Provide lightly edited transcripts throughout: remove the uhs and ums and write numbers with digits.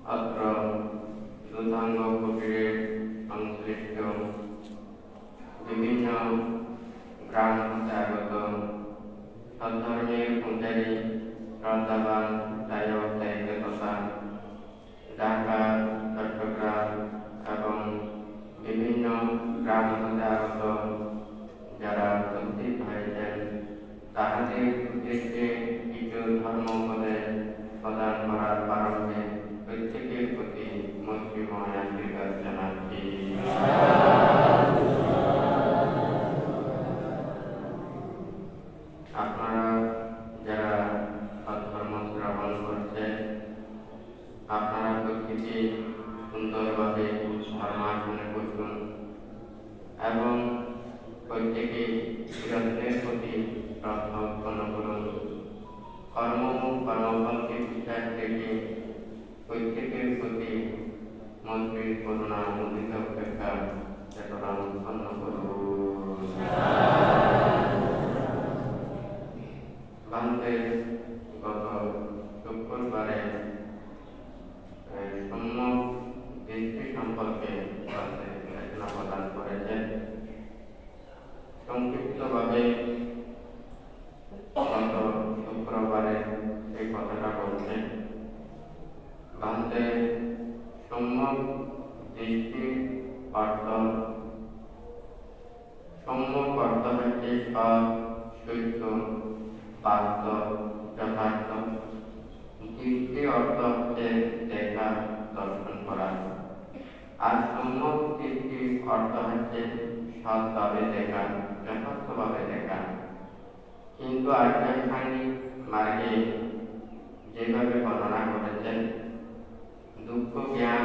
अत्र दूतांग कुटीरे संश्लिष्ट विभिन्न ग्राम हতে আগত সদ্ধর্মের পূজারী শ্রদ্ধাবান দায়ক দায়িত্ব তথা ঢাকা চট্টগ্রাম এবং বিভিন্ন গ্রাম হতে আগত যারা উপস্থিত হয়েছেন তাহাদের উদ্দেশ্যে কিছু ধর্ম উপদেশ প্রদান করার প্রারম্ভে প্রত্যেকের প্রতি মৈত্রীময় আশীর্বাদ জানাচ্ছি। আপনারা যারা ধর্ম শ্রবণ করছেন আপনারা প্রত্যেকে সুন্দরভাবে ধর্মাচরণে বসুন এবং প্রত্যেকে চিরদিনের প্রতি শ্রদ্ধা উৎপন্ন করুন। কর্মফলকে বিশ্বাস রেখে প্রত্যেকের প্রতি মন্ত্রীর করুণা মুদিত উপেক্ষা চেতনা উৎপন্ন করুন। বান্ধের গত শুক্রবারে সম্যক দৃষ্টি সম্পর্কে আলোচনা প্রদান করেছেন। সংক্ষিপ্তভাবে গত শুক্রবারে এই কথাটা বলছেন বান্ধের সম্যক দৃষ্টির অর্থ হচ্ছে সৎ সত্য বাস্তব যথার্থ। দৃষ্টি অর্থ হচ্ছে দেখা দর্শন করা আর সম্যক দৃষ্টির অর্থ হচ্ছে সৎভাবে দেখা যথার্থভাবে দেখা। কিন্তু আধ্যাত্মিক মার্গে যেভাবে বর্ণনা করেছেন দুঃখ জ্ঞান,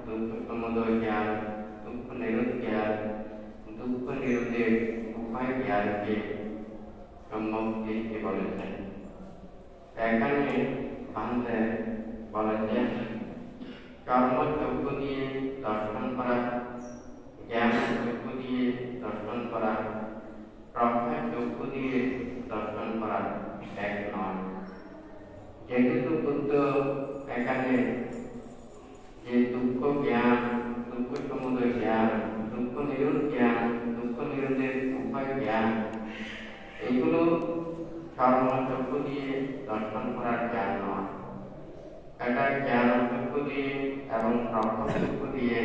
দুঃখ সমুদয় জ্ঞান, দুঃখ নিরোধ জ্ঞান, দুঃখ নিরোধের উপায় জ্ঞানকে সম্যক দৃষ্টি বলেছেন। এখানে বান্ধে বলেছেন কর্মচক্ষু দিয়ে দর্শন করা, জ্ঞান চক্ষু দিয়ে দর্শন করা, প্রজ্ঞা চক্ষু দিয়ে দর্শন করা এক নয়। যেহেতু বুদ্ধ এখানে যে দুঃখ জ্ঞান, দুঃখ সমুদয় জ্ঞান, দুঃখ নিরোধ জ্ঞান, দুঃখ নিরোধের উপায় জ্ঞান এগুলো কর্মচক্ষু দিয়ে দর্শন করার জ্ঞান নয়। এটা জ্ঞান চক্ষু দিয়ে এবং প্রজ্ঞা চক্ষু দিয়ে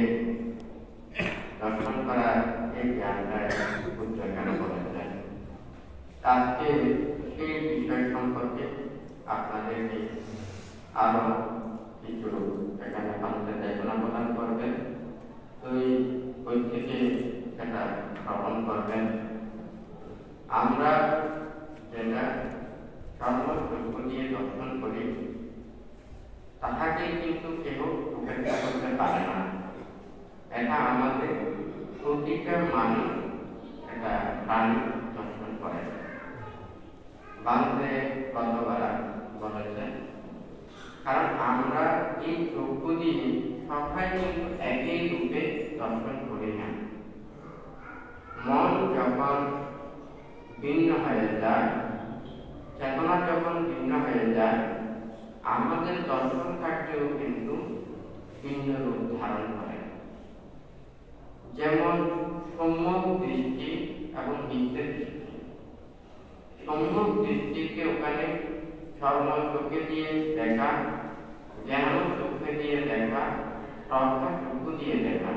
দর্শন করার এই জ্ঞানটাই বুদ্ধ কেন বলেছেন। আজকে সেই বিষয় সম্পর্কে আপনাদেরকে আরো কিছু এখানে বান্ধে চেতনা প্রদান করবেন। তুই ওই থেকে সেটা শ্রবণ করবেন। আমরা যেটা কর্মচক্ষু দিয়ে দর্শন করি তাহাকে কিন্তু কেউ উপেক্ষা করতে পারে না। এটা আমাদের প্রতিটা মানুষ এটা প্রাণী দর্শন করে। বান্ধে কতবার বলেছেন কারণ আমরা এই চক্ষু দিয়ে সবাই কিন্তু একই রূপে দর্শন করি না। মন যখন ভিন্ন হয়ে যায়, চেতনা যখন ভিন্ন হয়ে যায়, আমাদের দর্শন কার্যও কিন্তু ভিন্ন রূপ ধারণ করে। যেমন সম্যক দৃষ্টি এবং মিথ্যে দৃষ্টি। সম্যক দৃষ্টিকে ওখানে কর্মচক্ষু দিয়ে দেখা, জ্ঞান চক্ষু দিয়ে দেখা, প্রজ্ঞা চক্ষু দিয়ে দেখা।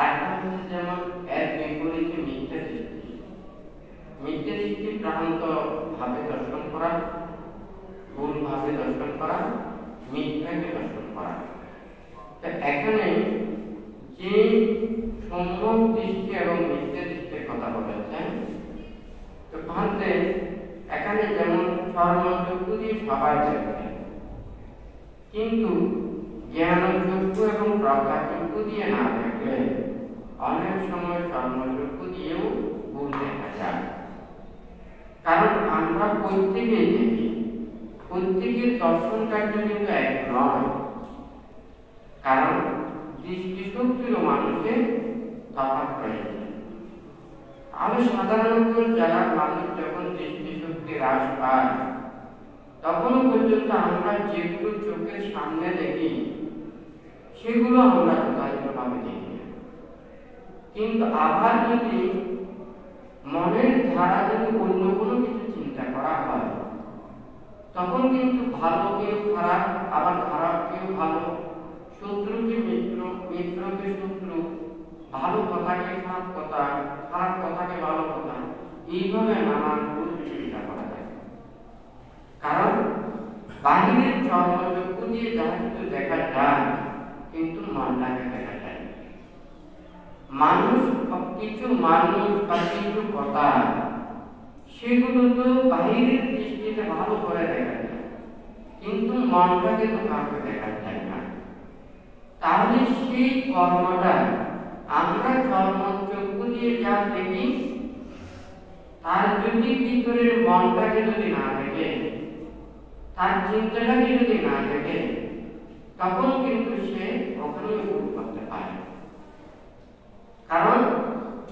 আর যেমন এর বিপরীতে মিথ্যে দৃষ্টি। মিথ্যে দৃষ্টি ভ্রান্ত ভাবে দর্শন করা, ভুল ভাবে দর্শন করা, মিথ্যাকে দর্শন করা। এখানে যে সম্যক দৃষ্টি এবং মিথ্যে দৃষ্টির কথা বলেছেন তো ভারতে এখানে যেমন কর্মচক্ষু দিয়ে সবাই দেখে, কিন্তু জ্ঞান চক্ষু এবং প্রজ্ঞা চক্ষু দিয়ে না দেখলে অনেক সময় কর্মচক্ষু দিয়েও ভুল দেখা যায়। কারণ আমরা প্রত্যেকেই দেখি, প্রত্যেকের দর্শন কার্য কিন্তু এক নয়। কারণ দৃষ্টিশক্তির মানুষের তফাৎ রয়েছে। আমি সাধারণত যারা মানুষ যখন দৃষ্টিশক্তি হ্রাস পায় তখনও পর্যন্ত আমরা যেগুলো চোখের সামনে দেখি সেগুলো আমরা যথাযথভাবে দেখি না। কিন্তু আবার যদি মনের ধারা যদি অন্য কোনো কিছু চিন্তা করা হয়, তখন কিন্তু ভালো কেউ খারাপ, আবার খারাপ কেউ ভালো, শত্রুকে মিত্র, মিত্রকে শত্রু, ভালো কথাকে খারাপ কথা, খারাপ কথাকে ভালো কথা, এইভাবে নানান চিন্তা করা যায়। কারণ বাহিরের চর্মচক্ষু দিয়ে যাহা কিছু দেখা যায়, কিন্তু মনটাকে দেখা যায়। কিছু মানুষ বা কিছু কথা সেগুলো তো বাহিরের দৃষ্টিতে ভালো করে দেখা যায়, কিন্তু মনটাকে তো কাউকে দেখা যায় না। তাহলে সেই কর্মটা আমরা চর্মচক্ষু দিয়ে যা দেখি, তার যদি ভিতরের মনটাকে যদি না দেখে, তার চিন্তাটাকে যদি না দেখে, তখন কিন্তু সে ওখানে ভুল করতে পারে। কারণ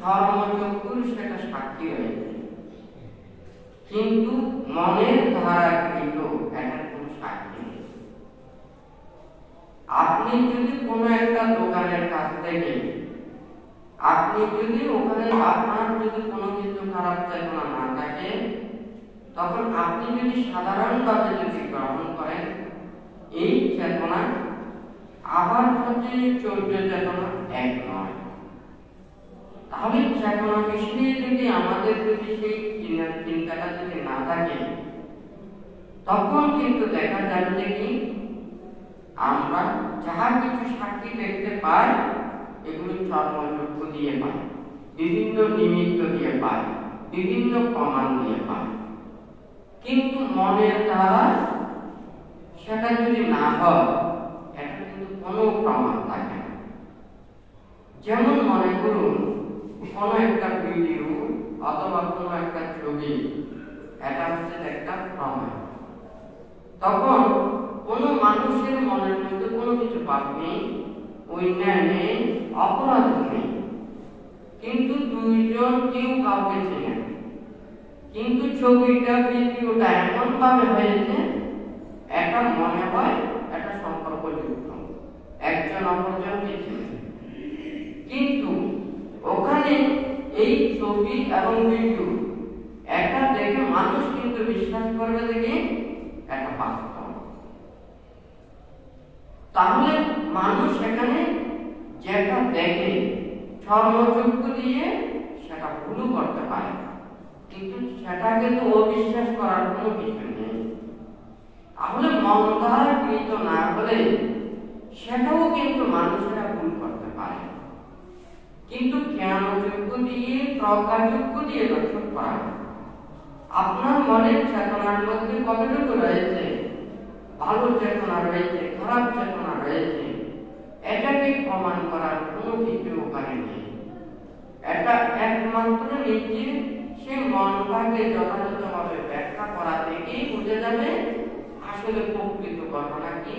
চর্মচক্ষুর সেটা সাক্ষী রয়েছে, কিন্তু মনের ধারা কিন্তু একটা কোনো সাক্ষী নেই। আপনি যদি কোনো একটা দোকানের কাছ থেকে আপনি যদি ওখানে আপনার যদি কোনো কিছু খারাপ চেতনা না থাকে, তখন আপনি যদি সাধারণভাবে যদি গ্রহণ করেন এই চেতনা, আবার হচ্ছে চৌর্য চেতনা এক নয়। তাহলে চেতনা বিষয়ে যদি আমাদের যদি সেই চিন্তাটা যদি না থাকে, তখন কিন্তু দেখা যাবে যে কি আমরা যাহা কিছু সাক্ষী দেখতে পাই, এগুলো চর্মচক্ষু দিয়ে পাই, বিভিন্ন নিমিত্ত দিয়ে পাই, বিভিন্ন প্রমাণ দিয়ে পাই। কিন্তু মনের দ্বারা সেটা যদি না হয়, এটা কিন্তু কোনো প্রমাণ থাকে না। যেমন মনে করুন কোনো একটা ভিডিও অথবা কোনো একটা ছবি, এটা হচ্ছে একটা প্রমাণ। তখন কোনো মানুষের মনের মধ্যে কোনো কিছু পাপ নেই, অন্যায় নেই, অপরাধ নেই, কিন্তু দুইজন কেউ কাউকে চেনে, কিন্তু ছবিটা ভিডিওটা এমন ভাবে হয়েছে এটা মনে হয় একটা সম্পর্কযুক্ত, একজন অপরজনকে চেনে। কিন্তু ওখানে এই ছবি এবং ভিডিও এটা দেখে মানুষ কিন্তু বিশ্বাস করবে দেখে এটা বাস্তব। তাহলে মানুষ এখানে যেটা দেখে চর্মচক্ষু দিয়ে সেটা ভুল করতে পারে, কিন্তু সেটাকে তো অবিশ্বাস করার কোনো কিছু নেই। তাহলে মন দ্বারা কৃত না হলে সেটাও কিন্তু মানুষেরা ভুল করতে পারে, কিন্তু জ্ঞানচক্ষু দিয়ে, প্রজ্ঞাচক্ষু দিয়ে দর্শন করা। আপনার মনের চেতনার মধ্যে কতটুকু রয়েছে, ভালো চেতনা রয়েছে, খারাপ চেতনা রয়েছে, এটাকে প্রমাণ করার কোনো কিছু ওখানে নেই। এটা একমাত্র নিজে সে মনটাকে যথাযথভাবে ব্যাখ্যা করা থেকেই বুঝে যাবে আসলে প্রকৃত ঘটনা কি,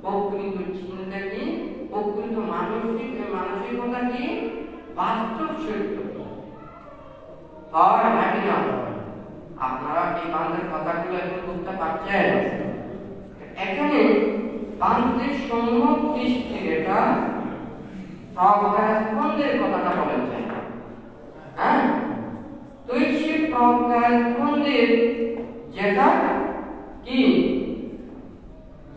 প্রকৃত চিন্তা কি, প্রকৃত মানসিকতা কি, বাস্তব সত্য কি। হয় নাকি না? আপনারা এই বান্ধের কথাগুলো এখন বুঝতে পারছেন? এখানে বান্ধের সম্মুখ দৃষ্টির এটা প্রজ্ঞাস্পন্দের কথাটা বলেছেন। হ্যাঁ, তো সেই প্রজ্ঞাস্পন্দের যেটা কি,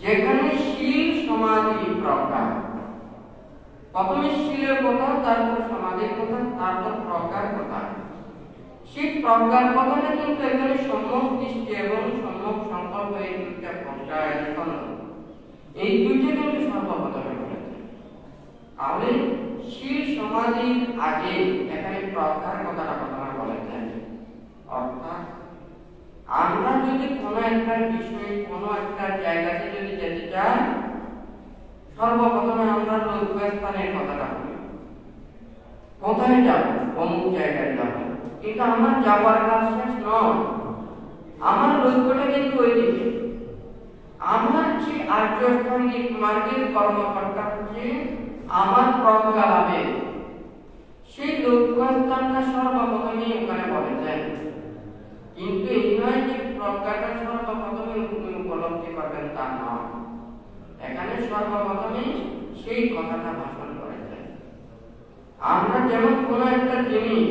যেখানে শীল সমাধি প্রজ্ঞা, প্রথমে শীলের কথা, তারপর সমাধির কথা, তারপর প্রজ্ঞার কথা। সেই প্রজ্ঞার কথাটা কিন্তু এখানে সম্যক দৃষ্টি এবং সম্যক সংকল্প, এই দুইটা প্রজ্ঞা এই দুইটা কিন্তু সর্বপ্রথমে বলেছে। তাহলে শীল সমাধির আগে এখানে প্রজ্ঞার কথাটা প্রথমে বলেছেন। অর্থাৎ আমরা যদি কোনো একটা বিষয়ে, কোনো একটা জায়গাতে যদি যেতে চাই, সর্বপ্রথমে আমরা লক্ষ্যস্থানের কথাটা বলি। কোথায় যাব? অমুক জায়গায় যাব। কিন্তু আমার যাওয়ার কাজ শেষ নয়, আমার লক্ষ্যটা কিন্তু ওইদিকে। আমার যে আর্যস্থানিক মার্গের কর্মকর্তা হচ্ছে আমার প্রজ্ঞা লাভে, সেই লক্ষ্যস্থানটা সর্বপ্রথমে ওখানে বলেছেন। কিন্তু এই নয় যে প্রজ্ঞাটা সর্বপ্রথমে উপলব্ধি করবেন তা নয়। এখানে সর্বপ্রথমে সেই কথাটা ভাষণ করেছেন। আমরা যেমন কোনো একটা জিনিস,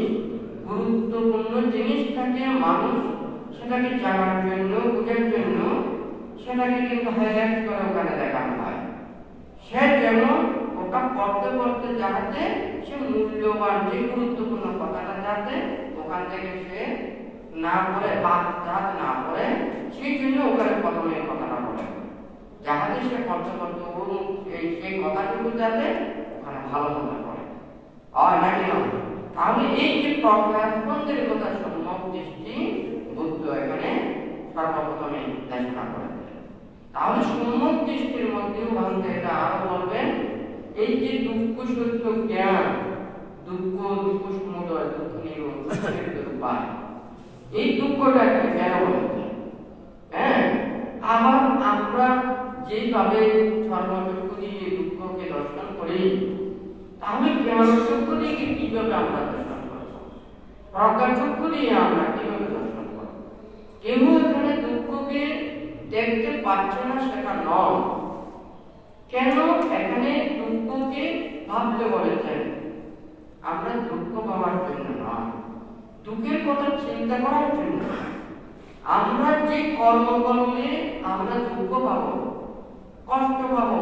গুরুত্বপূর্ণ জিনিসটাকে মানুষ সেটাকে জানার জন্য, বোঝার জন্য সেটাকে কিন্তু হাইলাইট করে ওখানে দেখানো হয়। সে যেন ওটা পড়তে পড়তে যাতে সে মূল্যবান যে গুরুত্বপূর্ণ কথাটা যাতে ওখান থেকে সে না পড়ে, বাদ না পড়ে, সেই জন্য ওখানে প্রথমে কথাটা বলে, যাতে সে পড়তে পড়তে সেই কথাটুকু যাতে ওখানে ভালো মনে পড়ে আর নাকি নয়। তাহলে এই যে প্রজ্ঞাস্পন্দের কথা সম্যক দৃষ্টি বুদ্ধ এখানে সর্বপ্রথমে দেশনা করেন। তাহলে সম্যক দৃষ্টির মধ্যেও ভাঙতে এটা আরো বলবেন, এই যে দুঃখ সত্য জ্ঞান, দুঃখ সমুদয়, দুঃখ নিরোধের উপায়, এই দুঃখটাকে কেন বলছে? হ্যাঁ, আবার আমরা যেভাবে ধর্মচক্ষু দিয়ে দুঃখকে দর্শন করি, তাহলে জ্ঞানচক্ষু দিয়ে কিভাবে আমরা দর্শন করবো? প্রজ্ঞাচক্ষু দিয়ে আমরা কিভাবে দর্শন করবো? কেউ এখানে দুঃখকে দেখতে পাচ্ছে না সেটা নয়। কেন এখানে দুঃখকে ভাবতে বলেছেন? আমরা দুঃখ পাওয়ার জন্য নয়, দুঃখের কথা চিন্তা করার জন্য। আমরা যে কর্ম করলে আমরা দুঃখ পাবো, কষ্ট পাবো,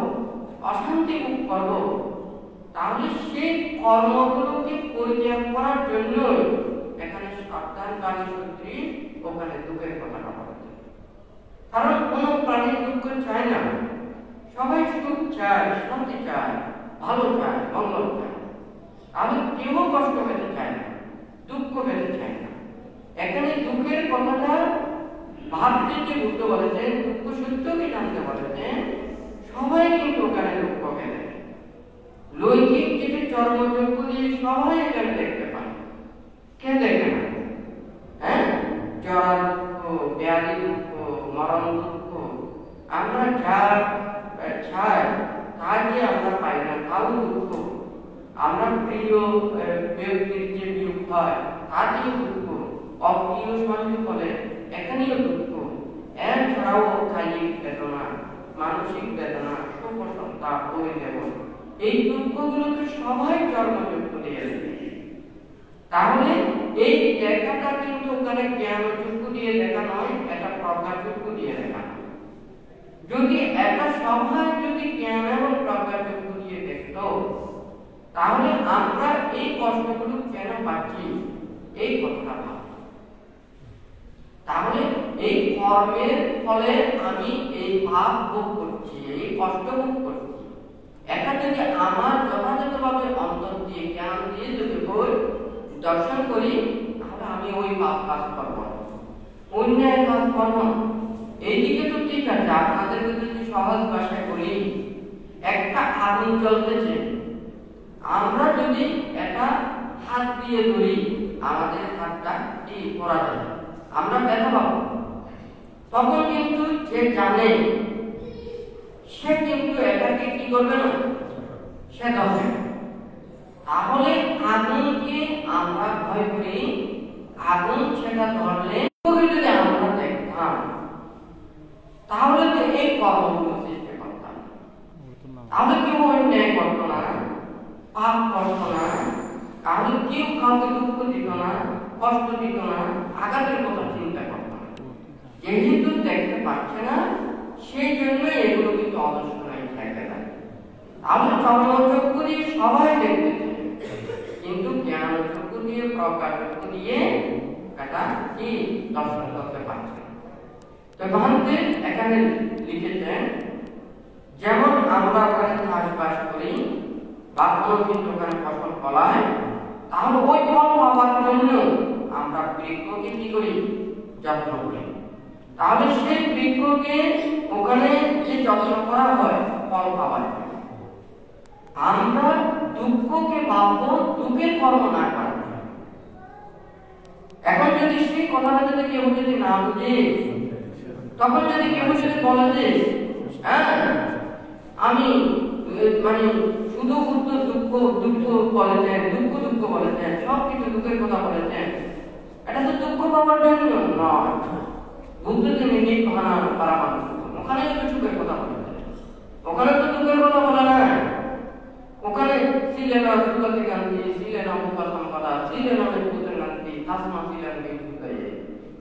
অশান্তি ভোগ করবো, তাহলে সেই কর্মগুলোকে পরিত্যাগ করার জন্য এখানে সাবধান বাণী সূত্রে ওখানে দুঃখের কথাটা বলেছে। কারণ কোন প্রাণী দুঃখ চায় না, সবাই সুখ চায়, শান্তি চায়, ভালো চায়, মঙ্গল চায়। আমি কেউ কষ্ট পেতে চায় না, দুঃখ পেতে চায় না। এখানে দুঃখের কথাটা ভাবতে যে বুদ্ধ বলেছেন, দুঃখ সত্যকে জানতে বলেছেন, সবাই কিন্তু ওখানে দুঃখ পেতে, লৈকিক যেটা চর্মচক্ষু দিয়ে সবাই এখানে দেখতে পায়। কে দেখে না? হ্যাঁ, জরা দুঃখ, ব্যাধি দুঃখ, মরণ দুঃখ, আমরা যা চাই তা যে আমরা পাই না, তাও দুঃখ। আমরা প্রিয় ব্যক্তির যে বিয়োগ হয় তাতেও দুঃখ, অপ্রিয় সংযোগ হলে এখানেও দুঃখ। এছাড়াও কায়িক বেদনা, মানসিক বেদনা, শোক সন্তাপ, পরিদেবন, এই দুঃখগুলোকে সবাই চর্মচক্ষু দিয়ে দেবে। তাহলে এই দেখাটা কিন্তু ওখানে জ্ঞানচক্ষু দিয়ে দেখা নয়, এটা প্রজ্ঞাচক্ষু দিয়ে দেখা। যদি একটা সবাই যদি জ্ঞান এবং প্রজ্ঞাচক্ষু দিয়ে দেখত, তাহলে আমরা এই কষ্টগুলো কেন পাচ্ছি এই কথাটা ভাব। তাহলে এই কর্মের ফলে আমি এই ভাব ভোগ করছি, এই কষ্ট ভোগ করছি, এটা যদি আমার যথাযথভাবে অন্তর দিয়ে জ্ঞান দিয়ে যদি বই দর্শন করি, তাহলে আমি ওই পাপ কাজ করব না, অন্যায় কাজ করব না। এইদিকে তো ঠিক আছে, আপনাদের যদি সহজ ভাষায় বলি, একটা আগুন জ্বলতেছে, আমরা যদি একটা হাত দিয়ে ধরি, আমাদের হাতটা কি করা যায়, আমরা ব্যথা পাবো। তখন কিন্তু যে জানে সে কিন্তু এটাকে কি করবে না, সে ধরবে। তাহলে আগুনকে আমরা ভয় করি, আগুন সেটা ধরলে যদি আমরা দেখতাম, তাহলে তো এই কর্মগুলো সৃষ্টি করতাম, তাহলে কেউ অন্যায় করতো না, পাপ করতো না, তাহলে কেউ কাউকে দুঃখ দিত না, কষ্ট দিত না, আঘাতের কথা চিন্তা করতো না। যেহেতু দেখতে পাচ্ছে না, সেই জন্য এগুলো কিন্তু অদর্শনায় থাকে না। তাহলে চর্মচক্ষু দিয়ে সবাই দেখতেছে, কিন্তু জ্ঞানচক্ষু দিয়ে, প্রজ্ঞাচক্ষু দিয়ে এটা কি দর্শন করতে পারছে। তো ভারতে এখানে লিখেছেন, যেমন আমরা ওখানে চাষবাস করি বা কোনো কিন্তু ওখানে ফসল ফলায়, তাহলে ওই ফল পাওয়ার জন্য আমরা বৃক্ষকে কি করি, যত্ন করি। তাহলে সেই বৃক্ষকে ওখানে যে যত্ন করা হয় ফল পাওয়ার জন্য, আমরা দুঃখকে ভাববো দুঃখের কর্ম না করার জন্য। এখন যদি সেই কথাটা যদি কেউ যদি না বুঝে, তখন যদি কেউ যদি বলে যে হ্যাঁ আমি মানে শুধু দুঃখ দুঃখ বলেছেন, দুঃখ দুঃখ বলেছেন, সবকিছু দুঃখের কথা বলেছেন, এটা তো দুঃখ পাওয়ার জন্য নয়। বুদ্ধ তিনি নির্ভাণ পারামার্থ, ওখানে তো সুখের কথা বলেছেন, ওখানে তো দুঃখের কথা বলে না। ছিলেন সুগতি গান্ধী, ছিলেন অবকাশ সম্পাদা, ছিলেন অনেক পুত্র গান্ধী, তাসমা ছিলেন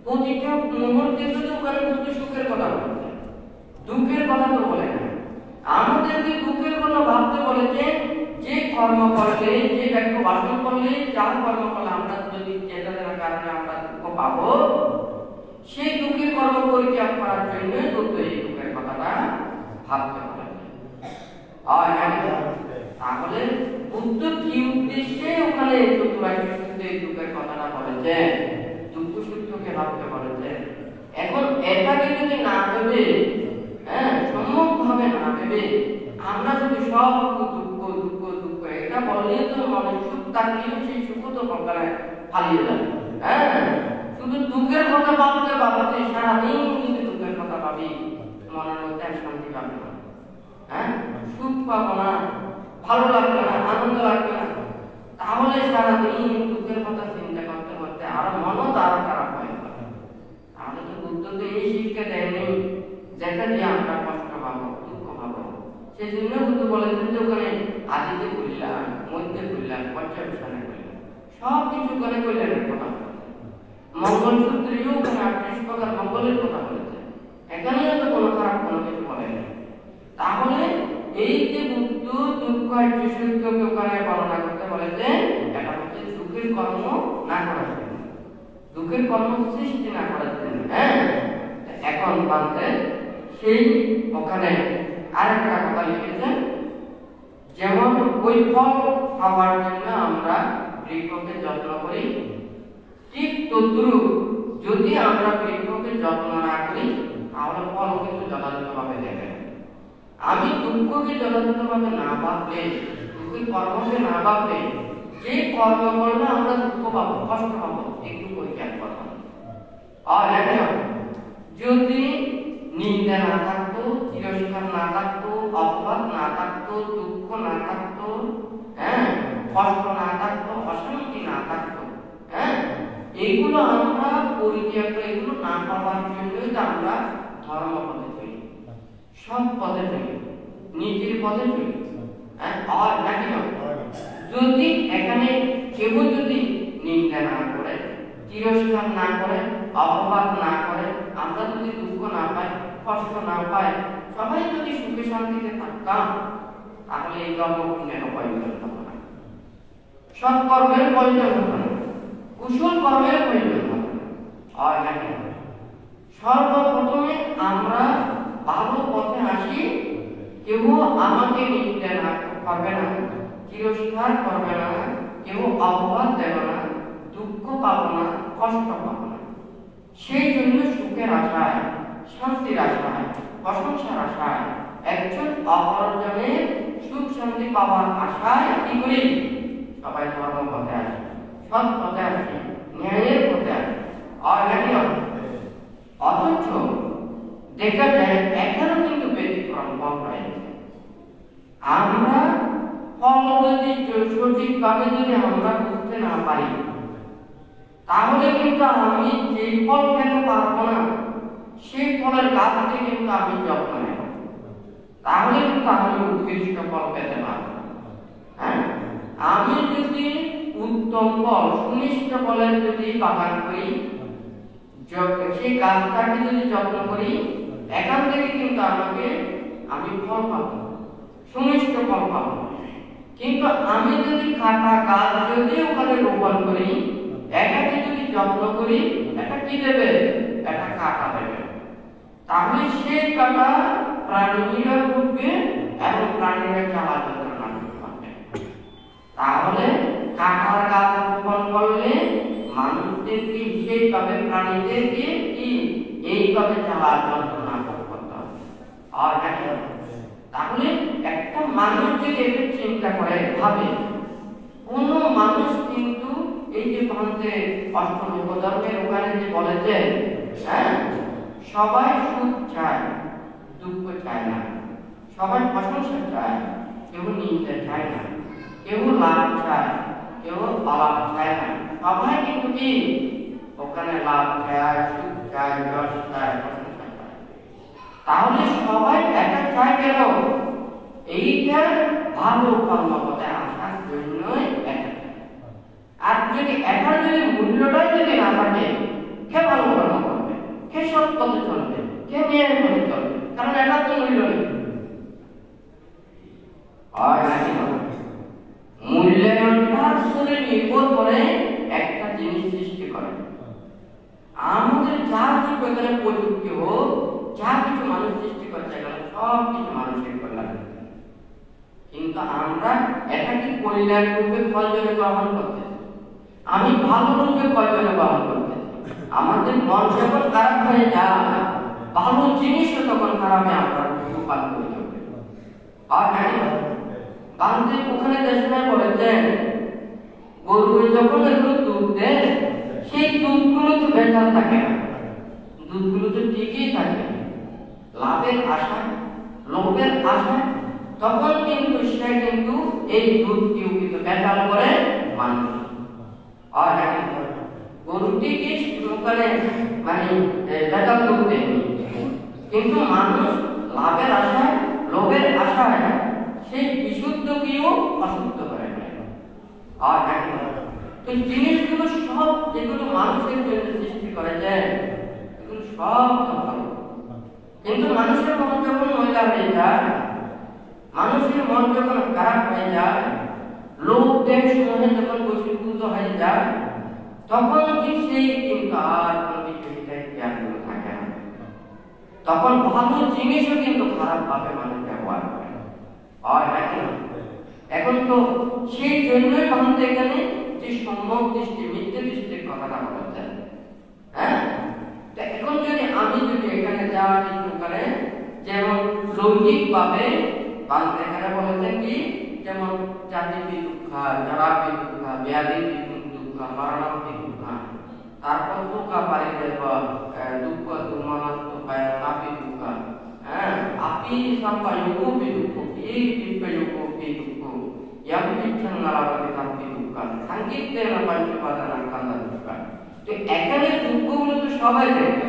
প্রতিটা মুহূর্তে শুধু ওখানে শুধু সুখের কথা বলছে, দুঃখের কথা তো বলে না। আমাদেরকে দুঃখের কথা ভাবতে বলেছে যে কর্ম করলে, যে ব্যক্তি বাসন করলে, যার কর্ম করলে আমরা যদি যেটার কারণে আমরা দুঃখ পাবো, সেই দুঃখের কর্ম পরিত্যাগ করার জন্য দুঃখ এই দুঃখের কথাটা ভাবতে বলেছে। তাহলে বুদ্ধ কি উদ্দেশ্যে ওখানে চতুরাশি সূত্রে এই দুঃখের কথাটা বলেছে, দুঃখ সূত্রকে ভাবতে বলেছে। এখন এটাকে যদি না ভেবে, সম্যক ভাবে না ভেবে আমরা যদি সব দুঃখ দুঃখ দুঃখ এটা বললে তো মনে সুখ থাকলেও সেই সুখ তো কখনো পালিয়ে যাবে। শুধু দুঃখের কথা ভাবতে ভাবতে সারাদিন যদি দুঃখের কথা ভাবি মনের মধ্যে শান্তি পাবে না, সুখ পাবো না, ভালো লাগবে না, আনন্দ লাগবে না। তাহলে সারাদিন দুঃখের কথা চিন্তা করতে করতে আরো মনও আরো খারাপ হয়ে যাবে। তাহলে তো বুদ্ধ তো এই শিক্ষা দেয়নি যেটা দিয়ে আমরা কষ্ট পাবো, দুঃখ পাবো। সেই জন্য বুদ্ধ বলেছেন যে ওখানে আদিতে কল্যাণ, মধ্যে কল্যাণ, পর্যালোচনা কল্যাণ, সব কিছু করে কল্যাণের কথা বলেছে। মঙ্গলসূত্রেও ওখানে 38 প্রকার মঙ্গলের কথা বলেছে, এখানেও তো কোনো খারাপ কোনো কিছু বলেনি। তাহলে এই যে বুদ্ধ দুঃখ আর সুখকে ওখানে বর্ণনা করতে বলেছে, এটা হচ্ছে দুঃখের কর্ম না করার জন্য, দুঃখের কর্ম সৃষ্টি না করার জন্য। এখন বলতে সেই ওখানে আরেকটা কথা লিখেছেন, যেমন ওই ফল খাওয়ার জন্য আমরা বৃক্ষকে যত্ন করি, ঠিক তদ্রূপ যদি আমরা বৃক্ষকে যত্ন না করি তাহলে ফল কিন্তু যথাযথভাবে দেবে। আমি দুঃখকে যথাযথভাবে না ভাবলে, দুঃখের কর্মকে না ভাবলে, যে কর্ম করলে আমরা দুঃখ পাবো, কষ্ট পাবো, একটু পরিত্যাগ করবো। আর যদি নিন্দা না থাকতো, তিরস্কার না থাকতো, অপবাদ না থাকতো, দুঃখ না থাকতো, কষ্ট না থাকতো, অশান্তি না থাকতো, এইগুলো আমরা পরিত্যাগ করে, এগুলো না পাওয়ার জন্যই তো আমরা ধর্ম পথে চলি, সব পথে চলি, নীতির পথে চলি। আর নাকি যদি এখানে কেউ যদি নিন্দা না করে, তিরস্কার না করে, অপবাদ না করে, আমরা যদি দুঃখ না পাই, কষ্ট না পাই, সবাই যদি সুখে শান্তিতে থাকতাম, তাহলে এই কর্মপুণ্যের প্রয়োজন হতো না, সৎকর্মের প্রয়োজন হতো না, কুশল কর্মের প্রয়োজন হতো না। আর নাকি সর্বপ্রথমে আমরা ভালো পথে আসি, কেউ আমাকে নিন্দা না করবে না, তিরস্কার করবে না, কেউ অপবাদ দেবে না, দুঃখ পাবো না, কষ্ট পাবো না। সেই জন্য সুখের আশায়, শান্তির আশায়, প্রশংসার আশায়, একজন অপরজনের সুখ শান্তি পাওয়ার আশায় কি করি? সবাই ধর্ম পথে আসে, সৎ পথে আসে, ন্যায়ের পথে আসে। আর নাকি অথচ দেখা যায় এখানে কিন্তু ব্যতিক্রম কম রয়েছে। আমরা ফল যদি সঠিকভাবে যদি আমরা বুঝতে না পারি, তাহলে কিন্তু আমি যে ফল খেতে পারবো না, সেই ফলের গাছ থেকে কিন্তু আমি যত্ন নেব, তাহলে কিন্তু আমি উৎকৃষ্ট ফল পেতে পারবো। আমি যদি উত্তম ফল, সুনিষ্ট ফলের যদি বাগান করি, সেই গাছটাকে যদি যত্ন করি, এখান থেকে কিন্তু আমি ফল পাবো, সুনিষ্ট ফল পাবো। কিন্তু আমি যদি কাটা গাছ যদি ওখানে রোপণ করি, এটাকে যদি যত্ন করি, এটা কি দেবে? এটা কাটা দেবে। তাহলে সেই কাটা প্রাণীরা উঠবে এবং প্রাণীরা জ্বালা যন্ত্রণা পাবে। তাহলে কাটার গাছ রোপণ করলে মানুষদেরকে সেইভাবে, প্রাণীদেরকে কি এইভাবে জ্বালা যন্ত্রণা করতে হবে। আর তাহলে একটা মানুষ যদি একটু চিন্তা করে, ভাবে, কোন মানুষ কিন্তু এই যে ভারতে অষ্টম উপধর্মের ওখানে যে বলেছে, সবাই সুখ চায়, দুঃখ চায় না, সবাই প্রশংসা চায়, কেউ নিন্দা চায় না, কেউ লাভ চায়, কেউ অলাভ চায় না। সবাই কিন্তু কি ওখানে লাভ চায়, সুখ চায়, যশ চায়, প্রশংসা চায়। তাহলে সবাই এটা চায় কেন? এইটা ভালো কর্মপথে আসার জন্যই এটা। আর যদি এটার যদি মূল্যটাই যদি না থাকে, কে ভালো কর্ম করবে, কে সৎ পথে চলবে, কে ন্যায়ের পথে চলবে? কারণ এটার তো মূল্য নেই। আর নাকি মূল্যায়নটার উপরে নির্ভর করে একটা জিনিস সৃষ্টি করে। আমাদের যা কিছু এখানে প্রযুক্তি হোক, যা কিছু মানুষ সৃষ্টি করছে এখানে সব কিছু মানুষের কল্যাণ, কিন্তু আমরা এটাকে কল্যাণ রূপে কয়জনে গ্রহণ করতেছি, আমি ভালো রূপে কয়জনে গ্রহণ করতেছি। আমাদের মন যখন খারাপ হয়ে যায়, ভালো জিনিসও তখন খারাপে আমরা উপান করে যাবে। আর গান্ধী ওখানে দেশে বলেছেন, গরু যখন একটু দুধ দেয়, সেই দুধগুলো তো ভেজাল থাকে না, দুধগুলো তো ঠিকই থাকে। লাভের আশা, লোভের আশা, তখন কিন্তু সে কিন্তু এই দুধকেও কিন্তু ভেজাল করে মানুষ। আর গরুটি কি ওখানে মানে ভেজাল দুধ দেয়নি, কিন্তু মানুষ লাভের আশায়, লোভের আশায় সেই বিশুদ্ধকেও অশুদ্ধ করে দেয়। আর তো জিনিসগুলো সব যেগুলো মানুষের জন্য সৃষ্টি করা যায়, এগুলো সব তো ভালো, কিন্তু মানুষের মন যখন ময়লা হয়ে যায়, মানুষের মন যখন খারাপ হয়ে যায়, লোভ দেশ মনে যখন বশীভূত হয়ে যায়, তখন কি সেই কিন্তু আর কোনো বিষয়টাই জ্ঞানগুলো থাকে না। তখন ভালো জিনিসও কিন্তু খারাপ ভাবে মানুষ ব্যবহার করে। আর এখন তো সেই জন্যই আমাদের এখানে যে সম্যক দৃষ্টি, মিথ্যে দৃষ্টির কথাটা বলছেন। হ্যাঁ, এখন যদি আমি যদি এখানে যা কিছু করে, যেমন লৌকিক ভাবে বাংলা এখানে বলেছেন কি, যেমন জাতি বিদুঃখা, জরা বিদুঃখা, ব্যাধি বিদুঃখা, মরণান্তি দুঃখা, তারপর দুঃখা পারে দুঃখ দুর্মানত্ব পায় নাপি দুঃখা, হ্যাঁ, আপি সাম্পা যোগো বিদুঃখ, এই দিব্য যোগো বিদুঃখ, ইয়াম বিচ্ছন নারাবাদি নাপি দুঃখা, সংকীর্তে না পঞ্চপাদানা কান্দা দুঃখা। তো এখানে দুঃখগুলো তো সবাই দেখবে,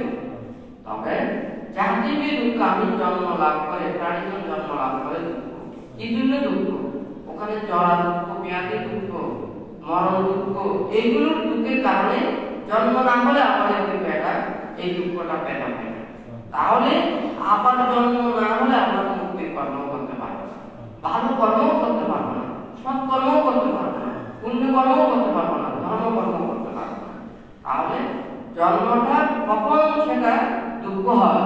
তবে জাতি দুঃখ, আমি জন্ম লাভ করে, প্রাণীজন জন্ম লাভ করে দুঃখ, কি জন্য দুঃখ? ওখানে জরা দুঃখ, ব্যাধি দুঃখ, মরণ দুঃখ, এইগুলোর দুঃখের কারণে জন্ম না হলে আমাদের কিন্তু এটা এই দুঃখটা পেতে হয়। তাহলে আবার জন্ম না হলে আমরা মুক্তির কর্ম করতে পারবো না, ভালো কর্মও করতে পারবো না, সৎ কর্মও করতে পারবো না, পুণ্য কর্মও করতে পারবো না, ধর্ম কর্মও করতে পারবো না। তাহলে জন্মটা কখন সেটা দুঃখ হয়?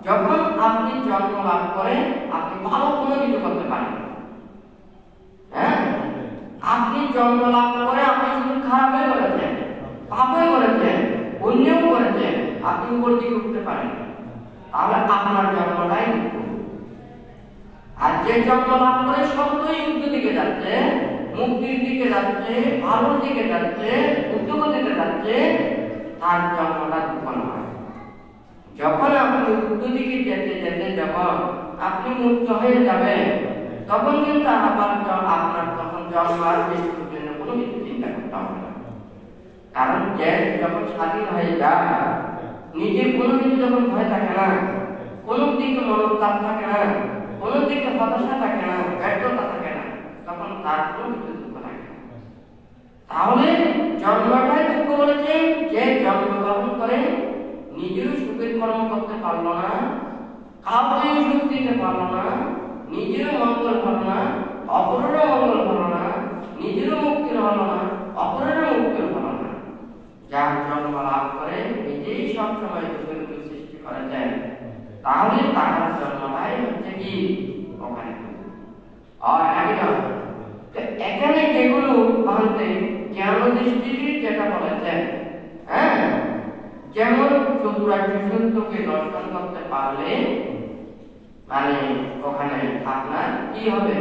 যখন আপনি জন্ম লাভ করেন, আপনি ভালো কোনো কিছু করতে পারেন। হ্যাঁ, আপনি জন্ম লাভ করে আপনি শুধু খারাপই করেছেন, পাপই করেছেন, পুণ্যও করেছেন, আপনি উপর দিকে উঠতে পারেন, তাহলে আপনার জন্মটাই দুঃখ। আর যে জন্ম লাভ করে সত্যই উত্তর দিকে যাচ্ছে, মুক্তির দিকে যাচ্ছে, ভালোর দিকে যাচ্ছে, উদ্যোগতিতে যাচ্ছে, তার জন্মটা দুঃখ নয়। যখন আপনি উত্তর দিকে যেতে যেতে যখন আপনি মুক্ত হয়ে যাবেন, তখন কিন্তু আবার আপনার তখন জন্ম আর মৃত্যুর জন্য কোনো কিছু চিন্তা করতে হবে না। কারণ যে যখন স্বাধীন হয়ে যায়, নিজের কোনো কিছু যখন ভয় থাকে না, কোনো দিকে মনোতাপ থাকে না, কোনো দিকে হতাশা থাকে না, ব্যর্থতা থাকে না, তখন তার কোনো কিছু দুঃখ থাকে না। তাহলে জন্মটাই দুঃখ বলেছে, যে জন্মগ্রহণ করে নিজেরও সুখের কর্ম করতে পারলো না, কাউকে সুখ দিতে পারলো না, নিজেরও মঙ্গল হলো না, অপরেরও মঙ্গল হলো না, নিজেরও মুক্তির হলো না, অপরেরও মুক্তির হলো না। যার জন্ম লাভ করে নিজেই সবসময় দুঃখের সৃষ্টি করা যায়, তাহলে তার জন্মটাই হচ্ছে কি ওখানে। আর এখানে যেগুলো ভাঙতে জ্ঞান দৃষ্টির যেটা বলেছেন, হ্যাঁ, যেমন চতুরার্য সত্যকে দর্শন করতে পারলে মানে ওখানে আপনার কি হবে,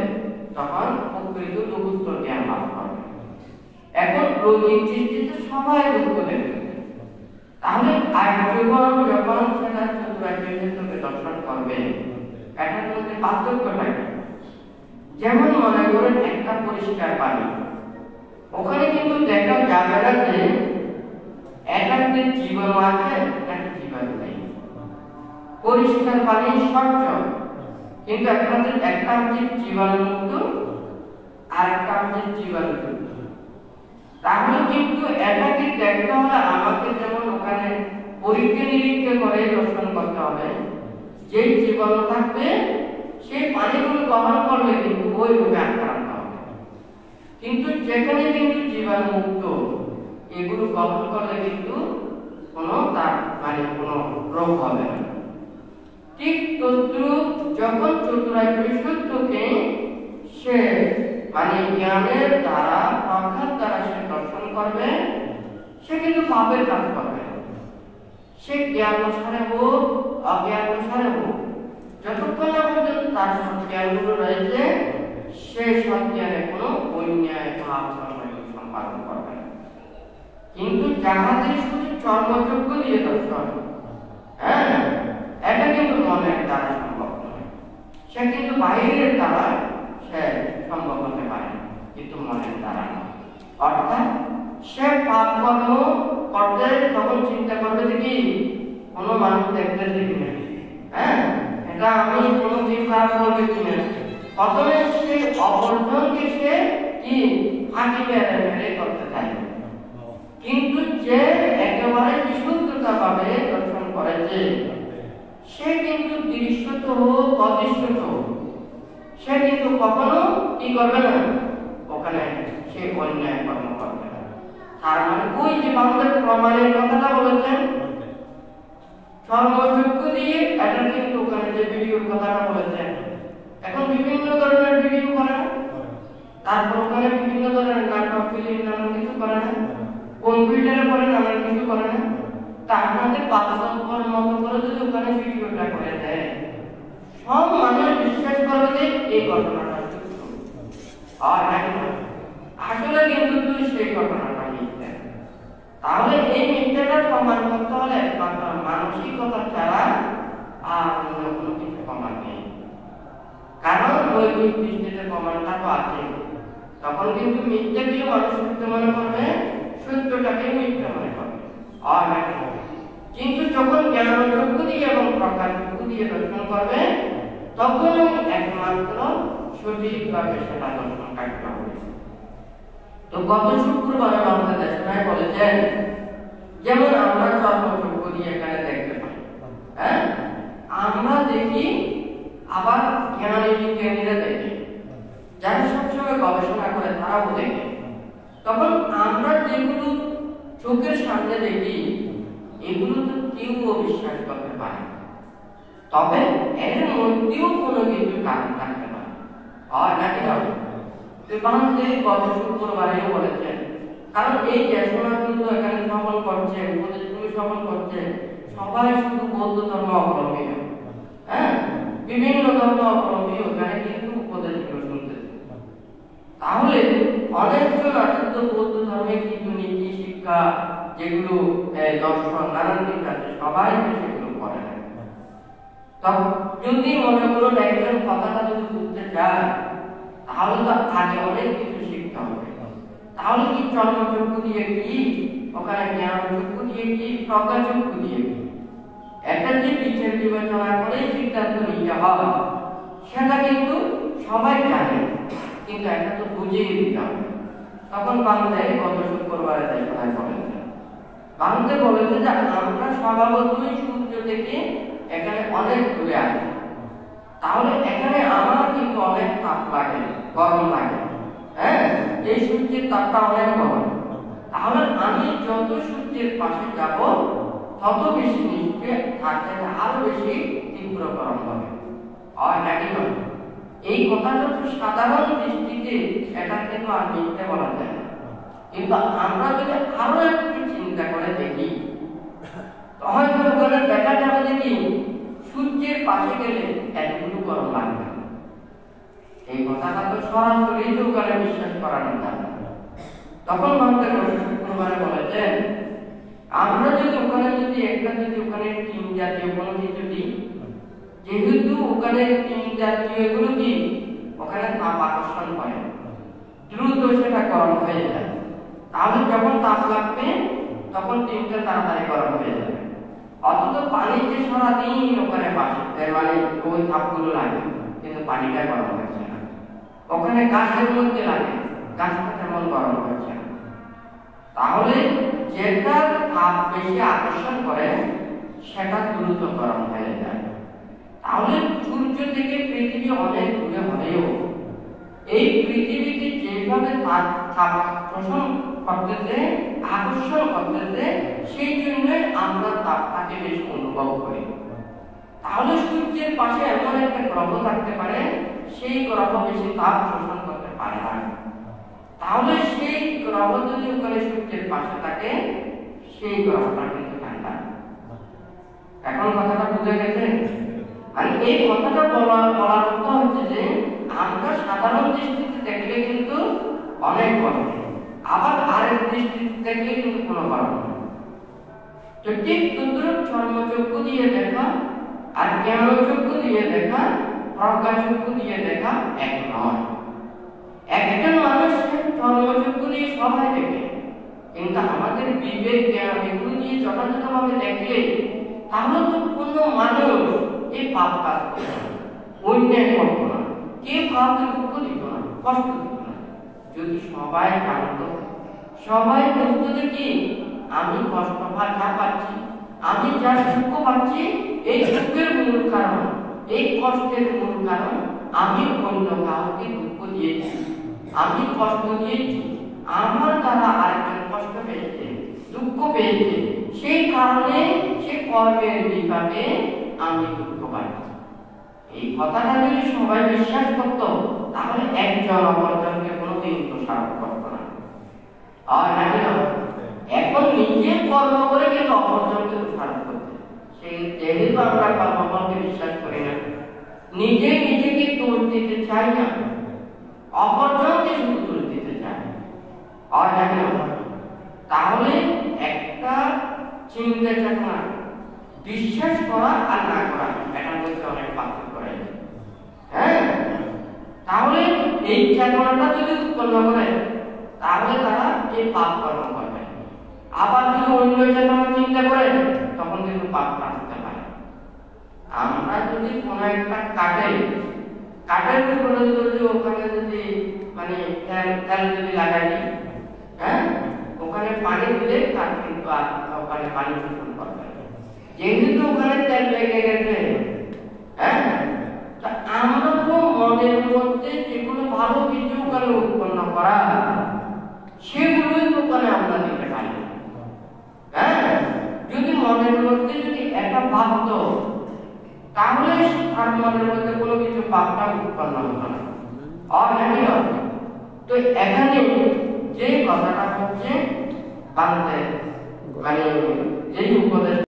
তখন প্রকৃত দুঃখ জ্ঞান লাভ করবে। এখন লৌকিক দৃষ্টিতে সবাই দুঃখ দেখবে, তাহলে আর্যগণ যখন সেটা চতুরার্য সত্যকে দর্শন করবে, এটার মধ্যে পার্থক্যটা কি? যেমন মনে করেন একটা পরিষ্কার পানি, ওখানে কিন্তু দেখা যাবে না যে এটাতে জীবন আছে, একটা জীবন নেই। পরিষ্কার পানি স্বচ্ছ, কিন্তু একটা হচ্ছে জীবাণুমুক্ত, আর একটা হচ্ছে জীবাণু যুক্ত। তাহলে কিন্তু এটাকে দেখতে হলে আমাকে যেমন ওখানে পরীক্ষা নিরীক্ষা করে দর্শন করতে হবে, যে জীবাণু থাকবে সেই পানিগুলো গ্রহণ করলে কিন্তু ওই রোগে আক্রান্ত হবে। কিন্তু যেখানে কিন্তু জীবাণু মুক্ত, এগুলো গ্রহণ করলে কিন্তু কোনো তার মানে কোনো রোগ হবে না। ঠিক তদ্রূপ যখন চতুরার্য সত্যকে সে মানে জ্ঞানের দ্বারা প্রজ্ঞার দ্বারা সে দর্শন করবে, সে কিন্তু পাপের কাজ করবে। সে জ্ঞান অনুসারে হোক অজ্ঞান অনুসারে হোক, যতক্ষণ না পর্যন্ত তার সজ্ঞানগুলো রয়েছে, সে সজ্ঞানে কোনো অন্যায় পাপ কর্ম সম্পাদন করবে না। কিন্তু যাহাদের শুধু চর্মযোগ্য দিয়ে দর্শন, হ্যাঁ, এটা কিন্তু মনের দ্বারা সম্ভব নয়। সে কিন্তু বাইরের দ্বারা সে সম্ভব হতে পারে, কিন্তু মনের দ্বারা নয়। অর্থাৎ সে পাপ কর্ম করতে তখন চিন্তা করবে যে কি কোনো মানুষ দেখতেছে কিনা, হ্যাঁ, এটা আমি কোনোদিন খারাপ করবে কিনা। প্রথমে সে অপরজনকে সে কি ফাঁকি মেরে করতে চাইবে। কিন্তু যে একেবারে বিশুদ্ধতা ভাবে দর্শন করেছে, সে কিন্তু দৃশ্যত হোক অদৃশ্যত হোক, সে কিন্তু কখনো কি করবে না, ওখানে সে অন্যায় কর্ম করবে না। তার মানে ওই যে আমাদের প্রমাণের কথাটা বলেছেন চর্মচক্ষু দিয়ে, এটা কিন্তু ওখানে যে ভিডিওর কথাটা বলেছেন, এখন বিভিন্ন ধরনের ভিডিও করে না, তারপর ওখানে বিভিন্ন ধরনের নাটক ফিল্ম নানান কিছু করে না, কম্পিউটারে করে নানান কিছু করে না। তা আপনাদের বাস্তবর মতো করে যদি ওখানে ভিডিওটা করে দেয়, সব মানুষ বিশ্বাস করবে যে এই ঘটনাটা সত্য। আর আসলে কিন্তু তুই সেই ঘটনাটা মিথ্যা। তাহলে এই মিথ্যাটা প্রমাণ করতে হলে একমাত্র মানসিকতা ছাড়া আর অন্য কোনো কিছু প্রমাণ নেই। কারণ ওই দৃষ্টিতে প্রমাণটা তো আছে, তখন কিন্তু মিথ্যাকে মানুষ সত্য মনে করবে, সত্যটাকে মিথ্যা মনে করবে। আর কিন্তু যখন জ্ঞানচক্ষু দিয়ে এবং প্রজ্ঞাচক্ষু দিয়ে দর্শন করবে, তখনই একমাত্র সঠিকভাবে সেটা দর্শন কাটতে হবে। তো গত শুক্রবারে আমাদের দেশনায় বলেছেন, যেমন আমরা চর্মচক্ষু দিয়ে এখানে দেখতে পাই, হ্যাঁ, আমরা দেখি, আবার জ্ঞানী বিজ্ঞানীরা দেখে, যারা সবসময় গবেষণা করে তারাও দেখে। তখন আমরা যেগুলো চোখের সামনে দেখি, এগুলো তো কেউ অবিশ্বাস করতে পারে, তবে এর মধ্যেও কোনো কিছু কারণ থাকতে পারে। আর নাকি হবে বাংলাদেশ গত শুক্রবারেও বলেছেন, কারণ এই দেশনাগুলো এখানে শ্রবণ করছে, উপদেশগুলো শ্রবণ করছে, সবাই শুধু বৌদ্ধ ধর্ম অবলম্বী, হ্যাঁ, বিভিন্ন ধর্ম অবলম্বী ওখানে কিন্তু উপদেশগুলো শুনতেছে। তাহলে অনেকজন আচার্য বৌদ্ধ ধর্মের কিছু নীতি শিক্ষা যেগুলো দর্শন নানান দিক আছে, সবাই সেগুলো করে না। তখন যদি মনে করুন একজন কথাটা যদি বুঝতে চায়, তাহলে তো আগে অনেক কিছু শিখতে হবে। তাহলে কি চর্মচক্ষু দিয়ে কি, ওখানে জ্ঞানচক্ষু দিয়ে কি, প্রজ্ঞাচক্ষু দিয়ে কি, একটা যে বিচার বিবেচনা করে সিদ্ধান্ত নিতে হয়, সেটা কিন্তু সবাই জানে, কিন্তু একটা তো বুঝিয়ে দিতে হবে। তখন বাংলায় গত শুক্রবারে দেশনায় বলেছে, বাংলাতে বলেছে যে আমরা স্বভাবতই সূর্য থেকে এখানে অনেক দূরে আছি, তাহলে এখানে আমার কিন্তু অনেক তাপ লাগে, গরম লাগে, হ্যাঁ, এই সূর্যের তাপটা অনেক গরম। তাহলে আমি যত সূর্যের পাশে যাব, তত বেশি নিচে থাকতে আরো বেশি তীব্র গরম হবে। আর নাকি নয়, এই কথাটা তো সাধারণ দৃষ্টিতে এটা কিন্তু আর মিথ্যে বলা যায় না। কিন্তু আমরা যদি আরো একটু চিন্তা করে দেখি, হয়তো ওখানে দেখা যাবে যে কি সূর্যের পাশে গেলে এতগুলো গরম লাগবে। এই কথাটা তো সরাসরি ওখানে বিশ্বাস করানো যায় না। তখন ভাবতে গত শুক্রবারে বলেছেন, আমরা যদি ওখানে যদি একটা যদি ওখানে টিন জাতীয় কোনো কিছু দিই, যেহেতু ওখানে টিন জাতীয় এগুলো কি ওখানে তাপ আকর্ষণ করে, দ্রুত সেটা গরম হয়ে যায়। তাহলে যখন তাপ লাগবে তখন টিনটা তাড়াতাড়ি গরম হয়ে যাবে। অথচ পানিতে সারাদিন ওখানে বাসে মানে ওই তাপগুলো লাগে, কিন্তু পানিটা গরম হচ্ছে না। ওখানে গাছের মধ্যে লাগে, গাছটা তেমন গরম হচ্ছে না। তাহলে যেটা তাপ বেশি আকর্ষণ করে সেটা দ্রুত গরম হয়ে যায়। তাহলে সূর্য থেকে পৃথিবী অনেক দূরে হলেও এই পৃথিবীতে যেভাবে তাপ শোষণ করতেছে, আকর্ষণ করতেছে, সেই জন্য আমরা তাপটাকে বেশি অনুভব করি। তাহলে সূর্যের পাশে এমন একটা গ্রহ থাকতে পারে সেই গ্রহ বেশি তাপ শোষণ করতে পারে না। তাহলে সেই গ্রহ যদি ওখানে সূর্যের পাশে থাকে সেই গ্রহটা কিন্তু ঠান্ডা। এখন কথাটা বুঝে গেছে? মানে এই কথাটা বলার অর্থ হচ্ছে যে আমরা সাধারণ দৃষ্টিতে দেখলে কিন্তু অনেক গরম, আবার আরেক দৃষ্টিতে দেখলে কিন্তু কোনো গরম না। তো ঠিক তদ্রুপ চর্মচক্ষু দিয়ে দেখা আর জ্ঞানচক্ষু দিয়ে দেখা, প্রজ্ঞাচক্ষু দিয়ে দেখা এক নয়। একজন মানুষ চর্মচক্ষু দিয়ে সবাই দেখে, কিন্তু আমাদের বিবেক জ্ঞান এগুলো দিয়ে যথাযথভাবে দেখলে তাহলে তো কোনো মানুষ এই পাপ কাজ করবে না, অন্যায় করবো না, কে কাউকে দুঃখ দিত না, কষ্ট দিত না। যদি সবাই জানত, সবাই বুঝতো যে কি আমি কষ্ট যা পাচ্ছি, আমি যা দুঃখ পাচ্ছি, এই দুঃখের মূল কারণ, এই কষ্টের মূল কারণ আমি অন্য কাউকে দুঃখ দিয়েছি, আমি কষ্ট দিয়েছি, আমার দ্বারা আরেকজন কষ্ট পেয়েছে, দুঃখ পেয়েছে, সেই কারণে সে কর্মের বিপাকে আমি দুঃখ পাচ্ছি। এই কথাটা যদি সবাই বিশ্বাস করত তাহলে একজন অপরজনকে কোনোদিন দোষারোপ করত না। আর নাকি এখন নিজে কর্ম করে কিন্তু অপরজনকে দোষারোপ করতে, সেই যেহেতু আমরা কর্মফলকে বিশ্বাস করি না, নিজে নিজেকে দোষ দিতে চাই না, অপরজনকে শুধু দোষ দিতে চাই। আর নাকি তাহলে একটা চিন্তা চেতনা, বিশ্বাস করা আর না করা, এটার মধ্যে অনেক পার্থক্য রয়েছে। হ্যাঁ, তাহলে এই চেতনাটা যদি উৎপন্ন করে তাহলে তারা এই পাপ কর্ম করবে। আবার যদি অন্য চেতনা চিন্তা করে তখন কিন্তু পাপটা হতে পারে। আমরা যদি কোনো একটা কাঠের উপরে যদি ওখানে যদি মানে তেল যদি লাগাই দিই, হ্যাঁ, ওখানে পানি দিলে কাঠ কিন্তু ওখানে পানি শোষণ করবে। যেহেতু ওখানে তেল লেগে গেছে, হ্যাঁ, তা আমরা তো মনের মধ্যে যেগুলো ভালো কিছু ওখানে উৎপন্ন করা সেগুলোই তো ওখানে আমরা দিতে পারি। হ্যাঁ, যদি মনের মধ্যে যদি একটা ভাবত তাহলে তার মনের মধ্যে কোনো কিছু ভাবটা উৎপন্ন হতো না। আর নাকি তো এখানে যে কথাটা হচ্ছে বাংলাদেশ মানে যে উপদেশ